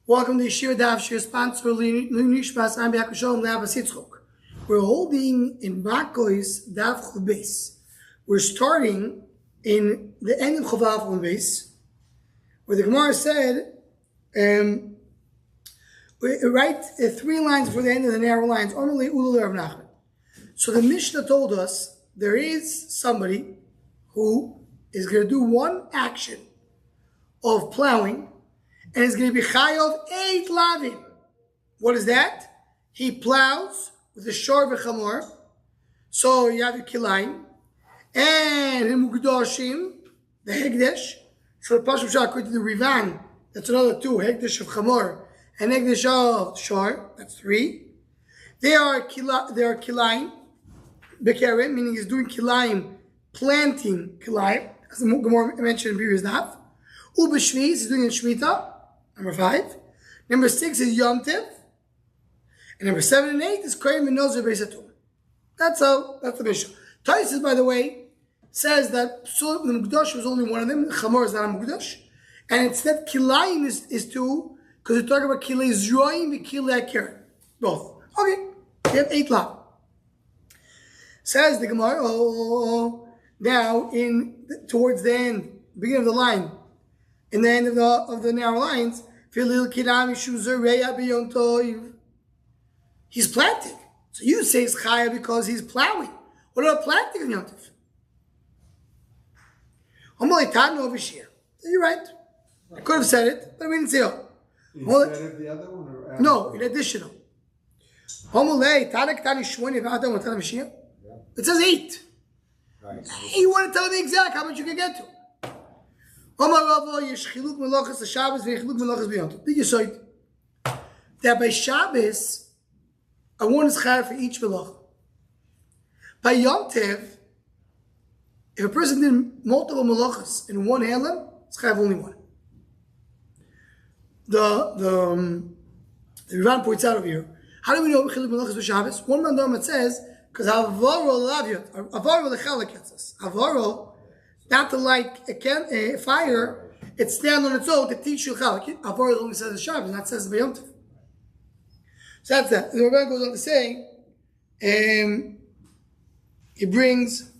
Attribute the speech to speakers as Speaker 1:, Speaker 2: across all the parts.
Speaker 1: Welcome to Yeshiva Daf Shir sponsor Nishmas. I'm back with Shalom Le'Abbas Yitzchok. We're holding in Makos Daf Chuf Beis. We're starting in the end of Chavav Chuf Beis, where the Gemara said, we write 3 lines before the end of the narrow lines. Only Ulul Rav Nachman. So the Mishnah told us there is somebody who is going to do one action of plowing, and it's going to be chayav 8 lavim. What is that? He plows with the shor v'chamor. So you have the kilayim and the mukdashim, the hegdesh. So the Pashup Shah according to the Rivan, that's another 2, hegdesh of chamor and hegdesh of shor. That's 3. They are kilayim bekerim, meaning he's doing kilayim, planting kilayim, as the Gemara mentioned in previous daf. Ubeshviz, he's doing it in shvita. Number 5. Number 6 is Yom Tiv. And number 7 and 8 is Kohen V'Nozer Beis HaTurim. That's the Mishnah. Taisus, by the way, says that the Mukdash was only one of them. Chamor is not a Mukdash. And instead, Kilayim is 2, because we're talking about Kilei Zroim and Kilei Keren. Both. Okay. We have 8 lav. Says the Gemara, now, towards the end, beginning of the line, in the end of the narrow lines, he's planting. So you say it's chaya because he's plowing. What about planting in Yom Tov? Over here. You're right. I could have said it, but we didn't say it.
Speaker 2: Instead of the other one? Or
Speaker 1: no, in additional. It says 8.
Speaker 2: Right.
Speaker 1: You want to tell me exact how much you can get to. That by Shabbos, one is chayav for each melacha. By Yom Tov, if a person did multiple melachas in one helam, it's chayav only one. The Rivan points out over here. How do we know chiluk melachas for Shabbos? One mandam that says because avaro lavyot, avaro lechalak yatzas, avaro. Not to light a fire, it stands on its own to teach you chalak. Avor only says the Shabbos, not says the Yom Tov. So that's that. The Rebbe goes on to say, he brings,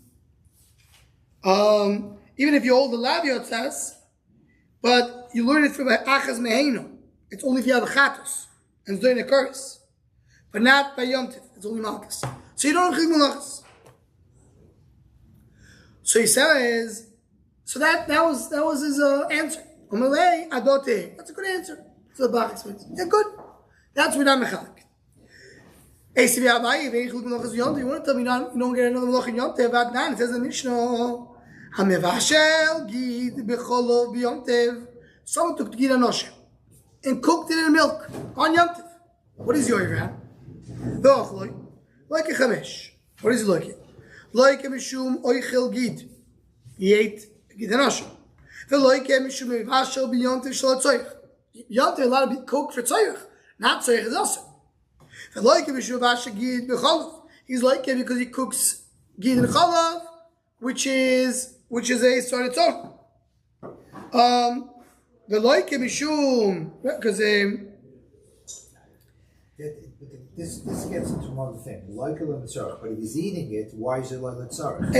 Speaker 1: even if you hold the laviot says, but you learn it from achaz meheinu. It's only if you have a chatos and it's doing a curse, but not by Yom Tov. It's only malchus. So you don't have malachas. So he says, so that was his answer. Amalei adote. That's a good answer. So the Bach explains. Yeah, good. That's what I'm mechalik. Hey, you want to tell me you don't get another melach in Yom Tev? About 9, it says in the Mishnah, Hamevashel gid becholov b'Yom Tev. Someone took the gid anoshem and cooked it in milk on Yom Tev. What is your Iran? Like a chamesh. What is it like? Like a mishum oichel gid, he ate gid anoshem. Like a mishum mevashel b'Yom Tev shel tzoych. Yom Tev allowed to be cooked for tzoych, not tzoych is also. Like a mishum mevashel gid b'cholav, he's like it because he cooks gid and cholav, which is a sort of tzor. The like a mishum because
Speaker 3: This gets into one thing. Like a tzarech, but if he's eating it, why is it like a tzarech?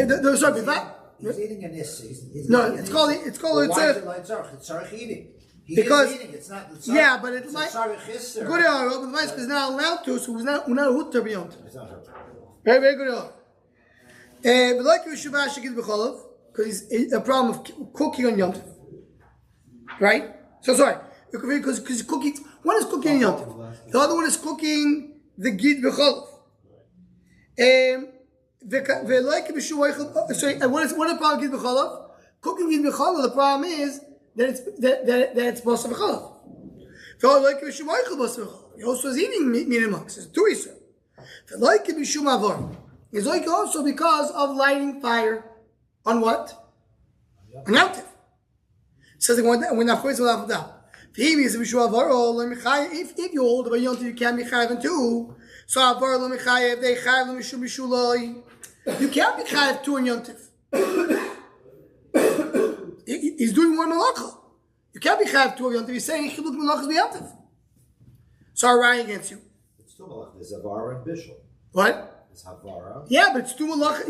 Speaker 1: He's
Speaker 3: eating an issa.
Speaker 1: No, it's called a tzarech.
Speaker 3: Why is it like tzarech? It's tzarech eating.
Speaker 1: Because
Speaker 3: is eating. It's not the tzarech.
Speaker 1: Yeah, but it's
Speaker 3: like tzarech issa.
Speaker 1: Good but the vice is not allowed to, so we're not hutter beyond.
Speaker 3: It's not her.
Speaker 1: Very, very good. But like Yeshiva Shekid B'Cholov, because it's a problem of cooking on Yom Tov, right? So sorry, because cooking. One is cooking on Yom Tov. The other one is cooking the gid b'cholov. Sorry, and what is the problem with gid b'cholov? Cooking gid b'cholov, the problem is that it's basa b'cholov. He also is eating meat and mugs. It's two isur. It's like also because of lighting fire on what? On Yom Tov. It says when of course we'll have that. If you hold by Yom Tov, you can't be chayav too. So avar lo mechayev they chayav lo mishum mishuloi. You can't be chayav too in Yom Tov. He's doing one malacha. You can't be chayav two of Yom Tov. He's saying chiluk malachas b'Yom Tov. So I ride against you.
Speaker 3: It's two malach. There's Havara and Bishul.
Speaker 1: What?
Speaker 3: There's Havara.
Speaker 1: Yeah, but it's two malachas.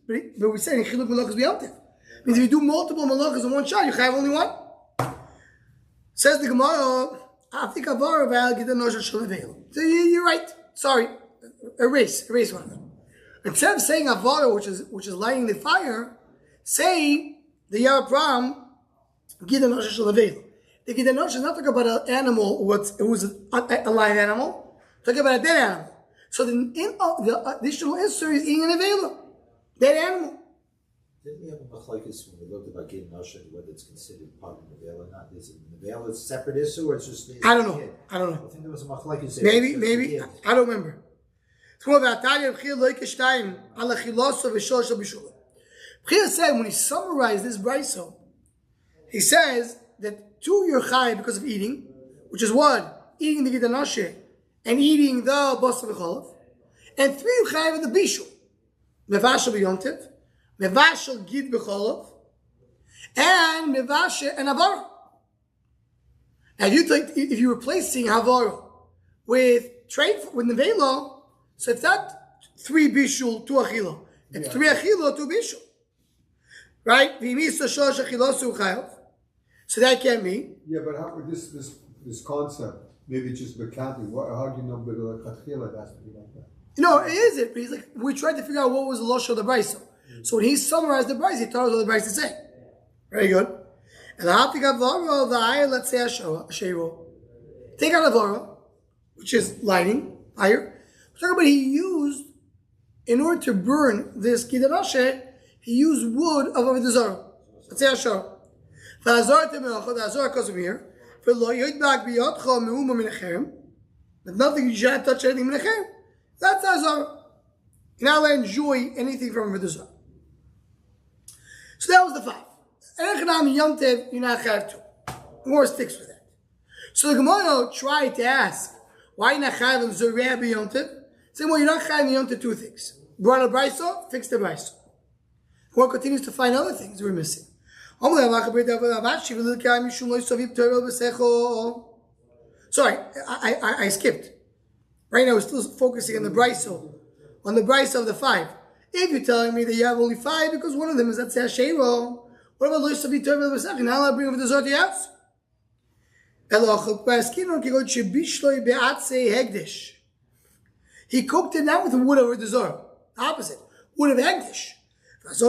Speaker 1: But we're saying chiluk malachas b'yomtiv. Means if you do multiple malachas in one shot, you have only one. Says the Gemara, I think Havara val get the noshel shalaveil. So you're right. Sorry, erase one of them. Instead of saying Havara, which is lighting the fire, say the you have a problem. Get the noshel shalaveil. The get the noshel is not talking about an animal who's a live animal. Talking about a dead animal. So the additional insert is eating an avela, dead animal.
Speaker 3: Didn't we have a machlokes when we looked about getting Nashad, whether it's considered part of the veil or not? Is it the veil is separate issue or it's just the
Speaker 1: I don't know.
Speaker 3: kid?
Speaker 1: I don't know.
Speaker 3: I think there was a machlokes.
Speaker 1: Maybe. I don't remember. B'chir said when he summarized this brayso, he says that 2 you're chai because of eating, which is what? Eating the gidanashe and eating the basa v'cholav, and 3 you're chai with the bishul. Mevashel b'yontiv, mevashel gid b'cholav, and mevashel and havara. And if you're replacing havara with nevela, so it's not 3 bishul, 2 achila. It's 3 achila, 2 bishul. Right? So that can mean.
Speaker 2: Yeah, but how this concept, maybe it's just mechanically. How do you know? But it has to be like that.
Speaker 1: No, it is it. But he's like, we tried to figure out what was the losh of the brayso. So when he summarized the brayso, he told us what the brayso say. Very good. And let's say Ashero. Take out Avara, which is lighting, fire. We're talking about he used, in order to burn this Kidanashe, he used wood of Avodah Zarah. Let's say Ashero. The Azar comes from here. But nothing, you shouldn't touch anything min hacherem. That's the Azar. You're not allowed to enjoy anything from Avodah Zarah. So that was the 5. And Yom Tev, you're not chayav to. More sticks with that. So the Gemara tried to ask, why you're not chayav in Zorah Yom Tev? Say, well, you're not chayav in Yom Tev 2 things. Brought a brayso, fix the brayso. Gemara continues to find other things we're missing. Sorry, I skipped. Right now we're still focusing on the brayso, of the 5. If you're telling me that you have only 5 because one of them is that's Ashero, what about Lois Savi Torah B'Sech? You're not allowed to bring over the Zohar to your house. He cooked it not with wood over the Zohar. Opposite. Wood of Hegdish. You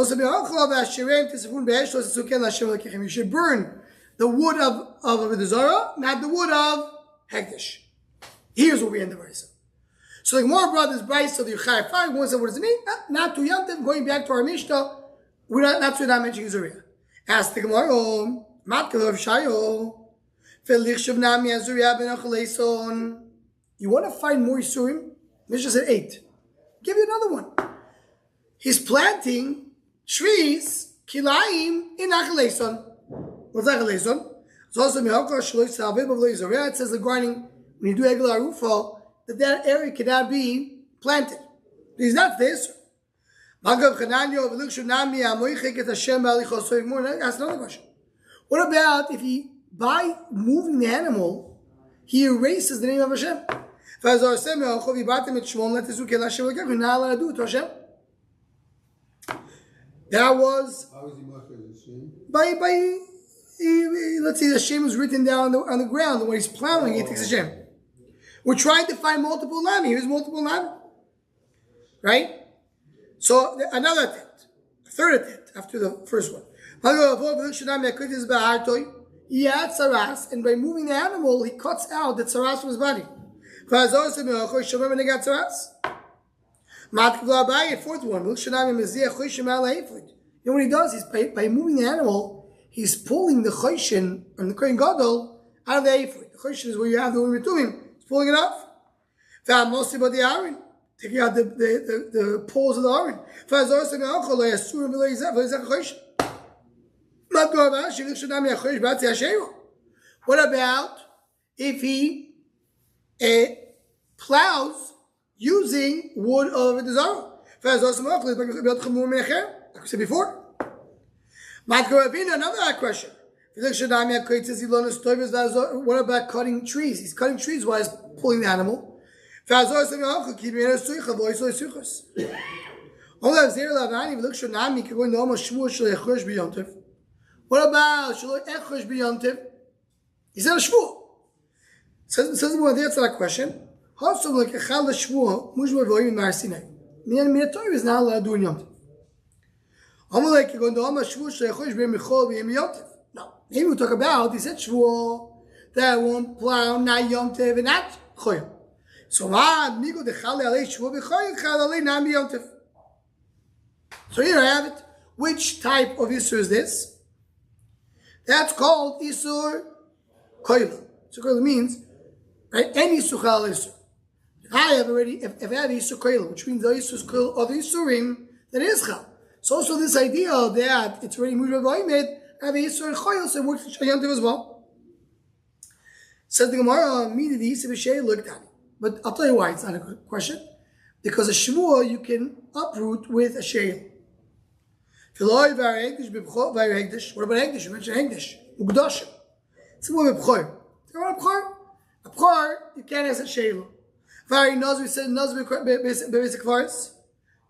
Speaker 1: should burn the wood of the Zohar, not the wood of Hegdish. Here's where we end the verse. So the Gemara brought this brayso of the Yochai 5. One said, what does it mean? Not to Yom Tev, going back to our Mishnah, we're not mentioning Zuriah. Ask the Gemara, Matkal of Shayo, Felichshav Nami Azuriah ben Achaleson. You want to find more Yisurim? Mishnah said 8. Give you another one. He's planting trees, kilayim, in Achaleson. What's Achaleson? It's also Mehokar Shaloy Salvib of Zuriah. It says the gardening, when you do Egel Arufo, that area cannot be planted. He's not this. Ask another question. What about if he, by moving the animal, he erases the name of Hashem? You're not allowed to do it to Hashem. That was
Speaker 2: How is he much Hashem?
Speaker 1: by let's say the Hashem was written down on the ground, and when he's plowing, he takes Hashem. We're trying to find multiple lami. Here's multiple lami. Right? So another attempt. A third attempt after the first one. He had saras, and by moving the animal, he cuts out the saras from his body. Fourth one. You know what he does? Is by moving the animal, he's pulling the choshen and the kohen gadol out of the ephod. The choshen is where you have the urim. Pulling it off. Taking out the poles of the orange. What about if he plows using wood of the Zohar? Like we said before. Another question. What about cutting trees? He's cutting trees while he's pulling the animal. What about he said a shvuah. Says the one to answer that question. The Torah is not allowed to do in Yom Tov. No, maybe we talk about, he said shvuah, that won't plow, not Yom Tov, and not choyah. So here I have it. Which type of Isur is this? That's called Isur Koila. So Koila means, right, any Isur Chal Isur. If I have Isur Koila, which means the Isur Koila of the Isurim, then it is Chal. So also this idea that it's already Mujra Vaymed, I have Isur Koila, so it works for Yom Tov as well. Says the Gemara, immediately Isur B'Shei looked at it. But I'll tell you why it's not a good question. Because a shvuah you can uproot with a sheil. What about hegdish? You mentioned hegdish. Ugdashim. It's more of a b'chor. A b'chor, you can't have a sheil. Vari nazvi said nazvi basic verse.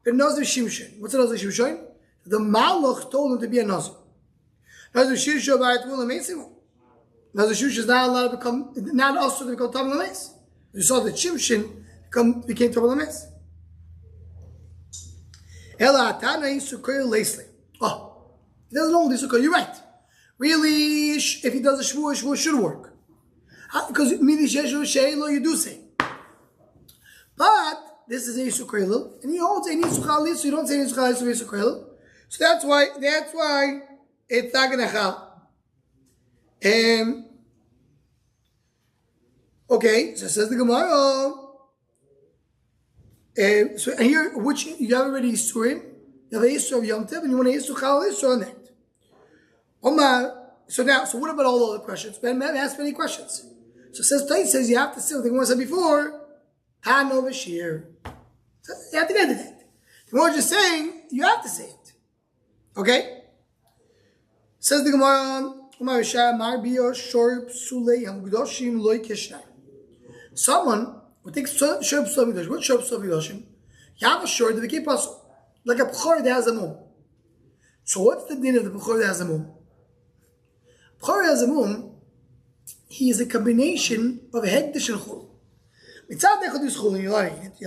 Speaker 1: But nazvi shimshon. What's a nazvi shimshon? The malach told him to be a nazvi. Nazvi shimshon by it will amazing. Nazvi shimshon is not allowed to become, not also to become tam lames. You saw the Shimshin became Tobel Ames. Ela Atana Yisukir Leslie. Oh, he doesn't know this. You're right. Really, if he does a shvuah should work. Because you do say. But this is a Yisukir, and he holds a Yisukir, so you don't say Yisukir. So that's why it's not going to help. Okay, so says the Gemara. So here, which you have already Yisurim, you have a Yisur of Yom Tov, and you want a Yisur Chal Yisur on that. So what about all the other questions? Ben asked many questions. So says Tait says you have to say what the Gemara said before. Hano Vashir. So you have to get to that. The Gemara just saying you have to say it. Okay. Says the Gemara. Someone who takes Shor P'sul Mikdash. What Shor P'sul Mikdashim? You have a Shor that became P'sul. Like a B'chor that has a mum. So what's the din of the B'chor that has a mum? B'chor that has a mum, he is a combination of a Hekdesh and Chul. Mitzad Echad is Chul, you'll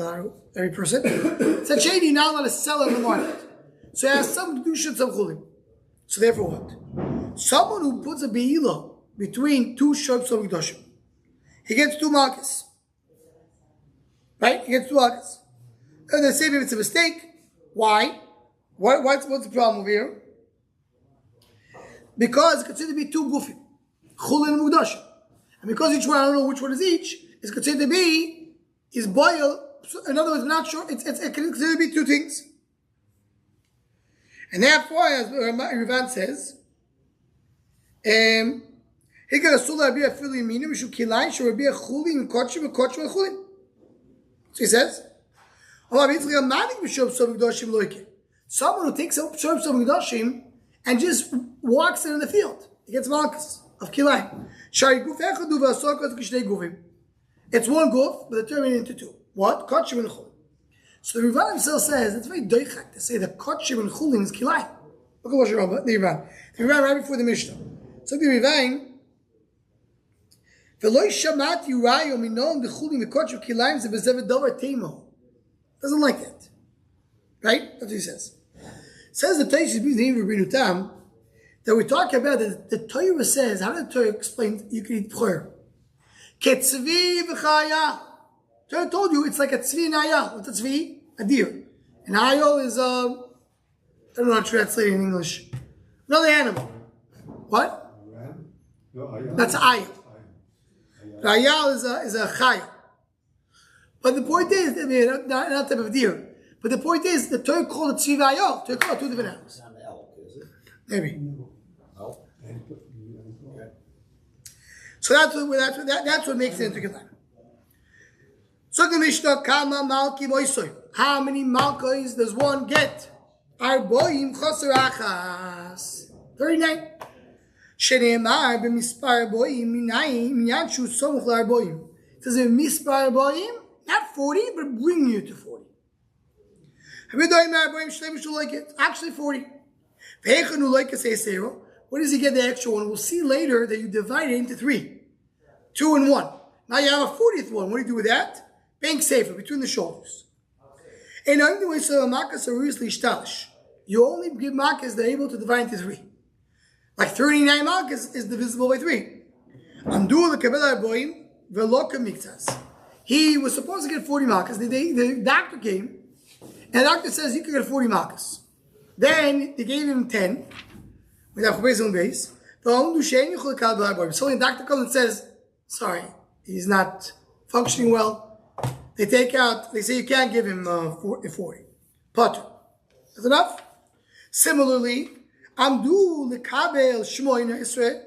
Speaker 1: allow every person. It's a shady, you're not allowed to sell it in the market. So he has some Kedusha and some Chulim. So therefore what? Someone who puts a Be'ilah between two Shor P'sul Mikdashim, he gets 2 Makos. Right? He gets 2 Makos. And they say if it's a mistake. Why? What's the problem over here? Because it's considered to be 2 Gufim. Chulin and Mugdashim. And because each one, I don't know which one is each, is considered to be, is boil. In other words, I'm not sure, it's considered to be 2 things. And therefore, as Rivan says, he got a sula be a filling meaning, which kilain should be a chuli and kochim and chulin. So he says, someone who takes up Shor P'sul Mikdashim and just walks it in the field, he gets Makos of kilain. It's 1 guf, but they're turning into 2. What? Kochim and chulin. So the Rivan himself says it's very doichak to say that kochim and chulin is kilain. Look at what you're about. The Rivan right before the Mishnah. So the Rivan. Doesn't like that. Right? That's what he says. Says the Taish Tam that we talk about that the Torah says, how did the Torah explain you can eat prayer? Ketzvi v'chaya. Torah told you it's like a tzvi and ayah. What's a tzvi? A deer. And ayah is I don't know how to translate it in English. Another animal. What? That's ayah. Ayah is a chaya. But the point is, not type of deer. But the point is, the Torah called it tzvi v'ayah. Torah called it 2 different animals.
Speaker 3: It's not an elk, is it?
Speaker 1: Maybe.
Speaker 3: No. Okay.
Speaker 1: So that's what makes it into Kedai. So the Mishnah, Kama Malki Moisoy. How many Malkos does one get? Arboim Choser Achas. 39. שנאמר במספר הבואים, מניין שהוא סמוך להרבואים. It says in מספר הבואים, not 40, but bring you to 40. Actually 40. What does he get the extra one? We'll see later that you divide it into 3. 2 and 1. Now you have a 40th one. What do you do with that? Bank safer between the shoulders. And anyway, so Makos are usually shtalish. You only give Makos that are able to divide into 3. Like 39 Makos is divisible by 3. He was supposed to get 40 Makos. The doctor came, and the doctor says you can get 40 Makos. Then they gave him 10. We have on base. So the doctor comes and says, sorry, he's not functioning well. They say you can't give him 40. Potter. That's enough? Similarly, Amdu lekabel shmoina Israel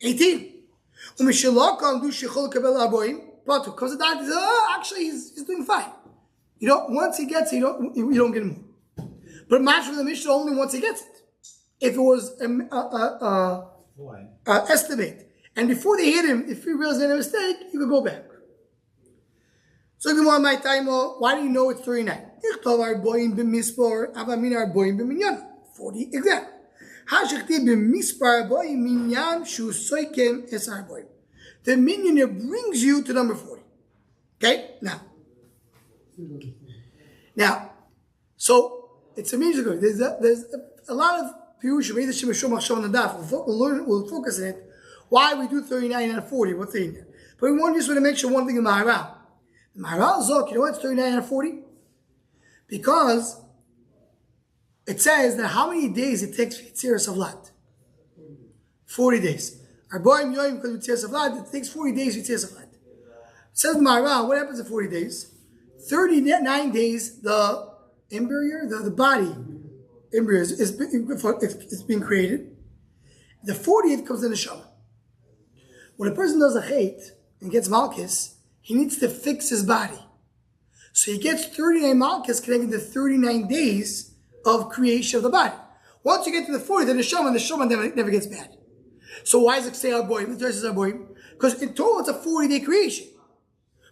Speaker 1: 18. Umishilok amdu shechol kabel arboim. Potter. Because the doctor says, oh, actually he's doing fine. Once he gets it, you don't get him more. But match for the Mishnah only once he gets it. If it was estimate, and before they hit him, if he realized they made a mistake, you could go back. So my time, why do you know it's 39? 40 exactly. The minyan brings you to number 40. Okay? Now, so it's a musical. There's a lot of Pirush, we'll focus on it. Why we do 39 and 40? What's in there? But we just want to mention one thing in Maharal. The Maharal Zok, you know what's 39 and 40? Because it says that how many days it takes for Yetziras Avlad? 40 days. Arboim Yoim, because Yetziras Avlad, it takes 40 days for Yetziras Avlad. It says in Maharal, what happens in 40 days? 39 days, the embryo, the body, embryo is being created. The 40th comes in the Neshama. When a person does a chait and gets Malchus, he needs to fix his body. So he gets 39 Malchus connected to 39 days of creation of the body. Once you get to the 40th, the Neshama never gets bad. So why does it say Arboim? The says Arboim. Because in total it's a 40-day creation.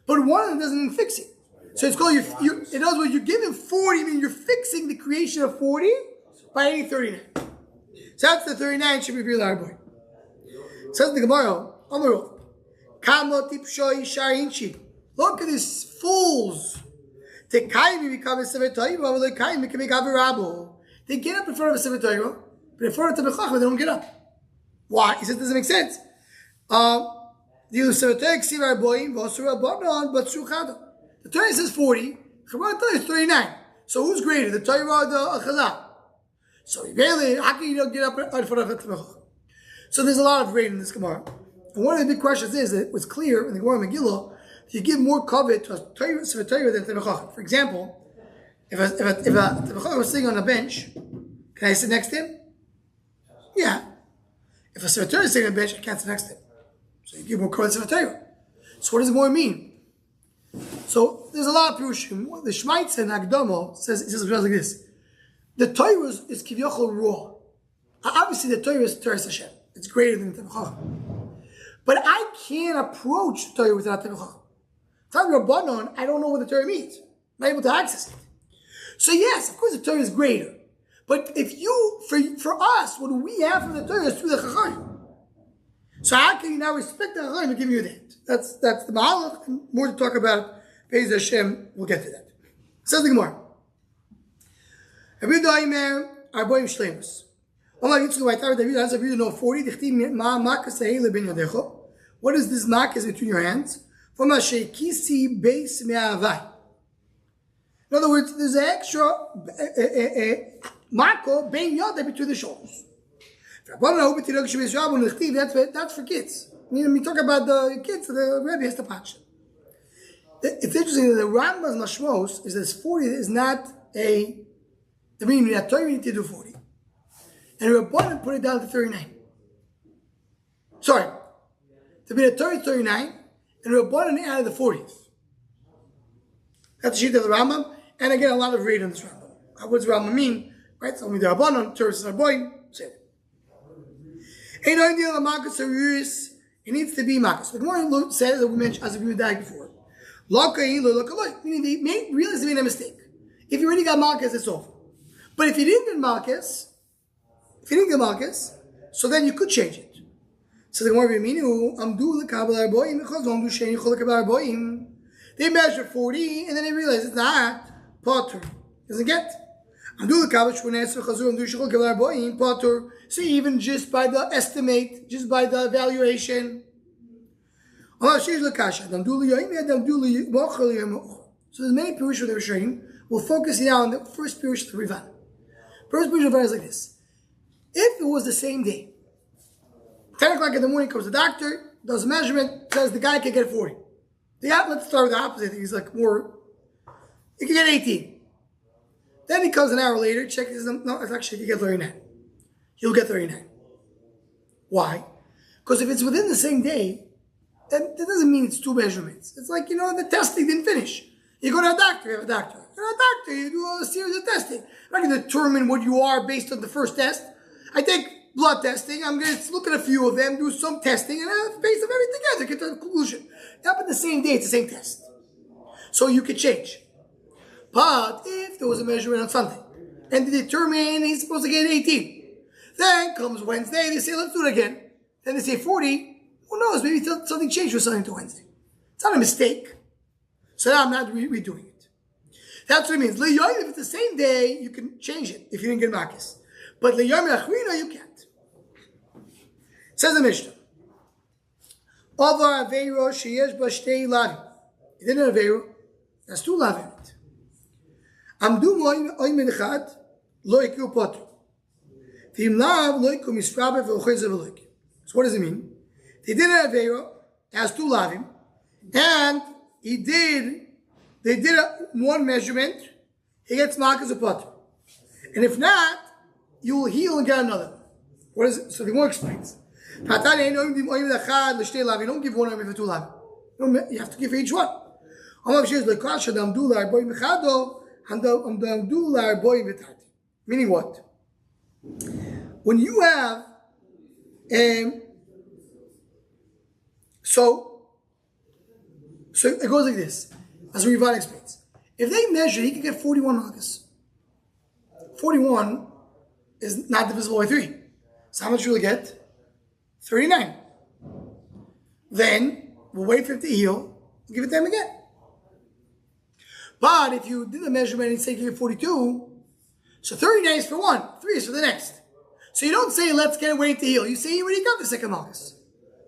Speaker 1: But one of them doesn't even fix it. So it's called, in other words, you're giving 40, meaning you're fixing the creation of 40 by adding 39. So that's the 39 should be real Arboim. Says the Gemara, Amarov, Kamo tipshoi sharinchi. Look at these fools. They become a Sefer Torah, but they can make Avirabo. They get up in front of a Sefer Torah, but in front of the Bechach, they don't get up. Why? He says it doesn't make sense. The Sefer Torah ksiv Arboim, v'osur Rabbanon, but Shulchado. The Torah says 40, Chabad Torah is 39. So who's greater, the Torah or the Chazal? So really, how can you don't get up in front of the Bechach? So there's a lot of rain in this Gemara. And one of the big questions is that it was clear in the Gemara Megillah that you give more covet to a Torah than to Bechach. For example, if a Bechach was sitting on a bench, can I sit next to him? Yeah. If a Torah is sitting on a bench, I can't sit next to him. So you give more covet to Torah. So what does it more mean? So there's a lot of Pirushim. The Shmaitz and Agdomo says like this. The Torah is Kivyochel raw. Obviously the Torah is Torah Hashem. It's greater than the Tevachach. But I can't approach the Torah without Tevachach. Without Rabbanon, I don't know what the Torah means. I'm not able to access it. So yes, of course the Torah is greater. But for us, what we have from the Torah is through the Chachayim. So how can you now respect the Chachayim and give you that? That's the Mahalach. More to talk about. Be'ez Hashem, we'll get to that. Says the Gemara. Arboim Shleimus. What is this Makos between your hands? In other words, there's an extra Mako between the shoulders. That's for kids. We talk about the kids, the Rebbe has to patch them. It's interesting that the Rambam's Mashmos is that 40 is not the meaning that Torah need to do 40. And Rabbanan put it down to 39. Sorry. To be a Torah is 39, and Rabbanan added the 40th. That's the sheet of the Rambam, and again, a lot of read on this Rambam. What does Rambam mean? Right? So, the Rabbanan, Torah is Rabbanan, say it. It needs to be Makos. The Gemara says that we mentioned as we died before. Meaning they realize they made a mistake. If you already got Makos, it's over. But if you didn't get Makos, so then you could change it. So the Gemara they measure 40 and then they realize it's not Potter. Doesn't get. So even just by the estimate, just by the evaluation. So there's many Pirush of the Rishonim. We'll focus now on the first Pirush of the Rivan. First Pirush of the Rivan is like this. If it was the same day, 10 o'clock in the morning comes the doctor, does a measurement, says the guy can get 40. Let's start with the opposite. He's like he can get 18. Then he comes an hour later, checks, no, it's actually, he can get 39. He'll get 39. Why? Because if it's within the same day, then that doesn't mean it's two measurements. It's like, the testing didn't finish. You go to a doctor, you have a doctor. You go to a doctor, you do a series of testing. I'm not going to determine what you are based on the first test. I take blood testing, I'm going to look at a few of them, do some testing, and base them everything together, get to a conclusion. It happened the same day, it's the same test. So you could change. But if there was a measurement on Sunday, and they determine he's supposed to get 18, then comes Wednesday, they say, let's do it again. Then they say 40, who knows, maybe something changed from Sunday to Wednesday. It's not a mistake. So now I'm not redoing it. That's what it means. If it's the same day, you can change it if you didn't get Makos. But L'yom Yachrina, you can't. Says the Mishnah. Avar Aveiro sheyesh ba shtei lavim. He didn't have Aveiro. There's two lavim in it. Amdu oimen echad lo ikru potu. V'im lav lo ikru misrabe v'ochezev lo ikru. So what does it mean? He didn't have Aveiro. Has two lavim. And they did one measurement. He gets Makos of potu. And if not, you will heal and get another. What is it? So the more explains. You don't give one for two lavim. You have to give for each one. Meaning what? When you have so it goes like this, as Rivan explains. If they measure, he can get 41 Makos. 41 is not divisible by 3. So how much will he get? 39. Then we'll wait for him to heal and give it to him again. But if you did the measurement and say you get 42, so 39 is for one, 3 is for the next. So you don't say let's get wait to heal. You say you already got the second Makos.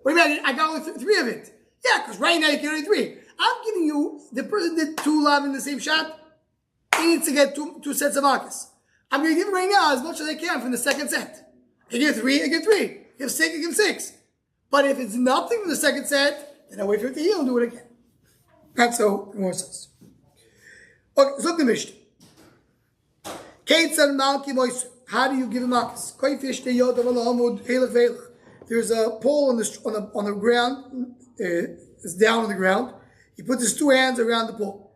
Speaker 1: What do you mean? I got only 3 of it. Yeah, because right now you get only 3. I'm giving you the person did 2 lav in the same shot. He needs to get two sets of Makos. I'm going to give him right now as much as I can from the second set. I give 3, I give 3. I give 6, I give 6. But if it's nothing from the second set, then I wait for it to heal and do it again. That's how it more says. Okay, so the Mishnah. How do you give a Makos? There's a pole on the ground. It's down on the ground. He puts his 2 hands around the pole.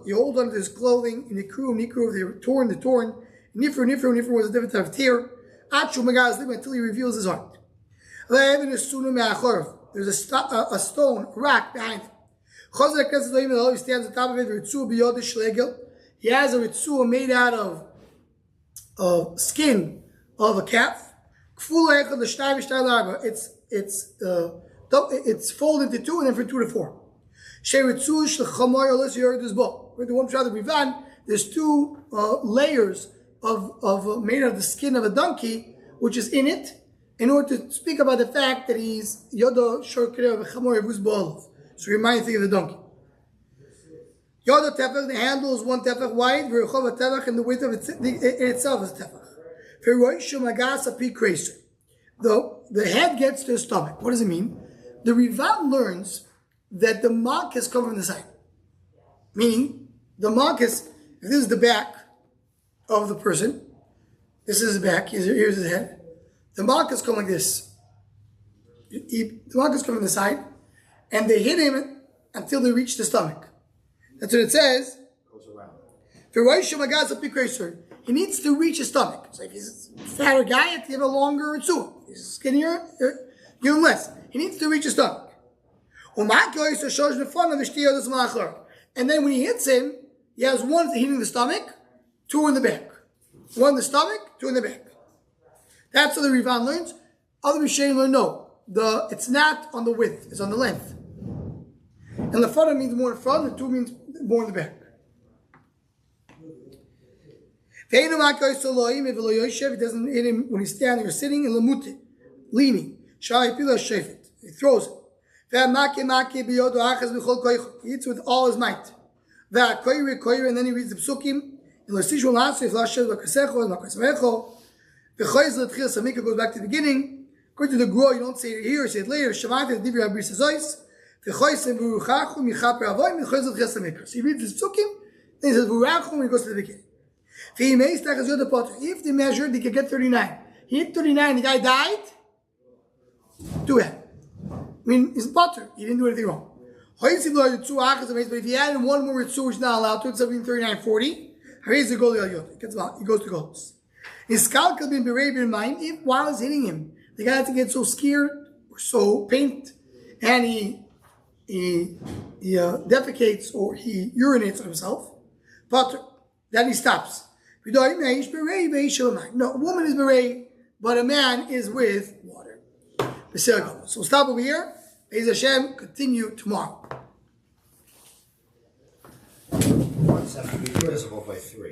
Speaker 1: You hold on to his clothing, in the crew, they were torn. Nifru was a different type of tear. Until he reveals his heart. There's a stone, a rock behind him. He stands on top of it. He has a ritzua made out of skin of a calf. It's folded into 2 and then from 2 to 4. With the one shot of Rivan, there's 2 layers of made out of the skin of a donkey, which is in it, in order to speak about the fact that he's Yodo Shorkere of Chamor Evus Bolov. So remind you of the donkey. Yodo Tefach, the handle is 1 tefach wide, Verchov Tefach, and the width of it itself is tefach. The head gets to the stomach. What does it mean? The Rivan learns that the Makos come from the side. Meaning, the Makos, if this is the back of the person, this is his back, here's his head. The Makos come like this. The Makos come from the side, and they hit him until they reach the stomach. That's what it says.
Speaker 3: Goes around.
Speaker 1: he needs to reach his stomach. So if he's a fatter guy, you have to give a longer tzuah. If he's skinnier, give him less. He needs to reach his stomach. And then when he hits him, he has one hitting the stomach, two in the back. One in the stomach, two in the back. That's what the Rivan learns. Other Rishonim learn no. It's not on the width, it's on the length. And lefana means more in front, and two means more in the back. If it doesn't hit him when he's standing or sitting, leaning. He throws it. He eats with all his might. And then he reads the psukim. Goes back to the beginning. According to the Gro, you don't say it here, you say it later. So he reads the psukim, then he says and he goes to the beginning. If they measured, they could get 39. He hit 39, the guy died. Do it. I mean, he's butter. He didn't do anything wrong. But if he added one more ritzu, which is not allowed to, it's between 39 and 40. He goes to goals. His skull could be berated in mind if while he's hitting him, the guy has to get so scared or so pained, and he defecates or he urinates on himself. But then he stops. No, a woman is beret, but a man is with water. So we'll stop over here. Be'ez Hashem, continue tomorrow.
Speaker 3: Ones have to be divisible by 3.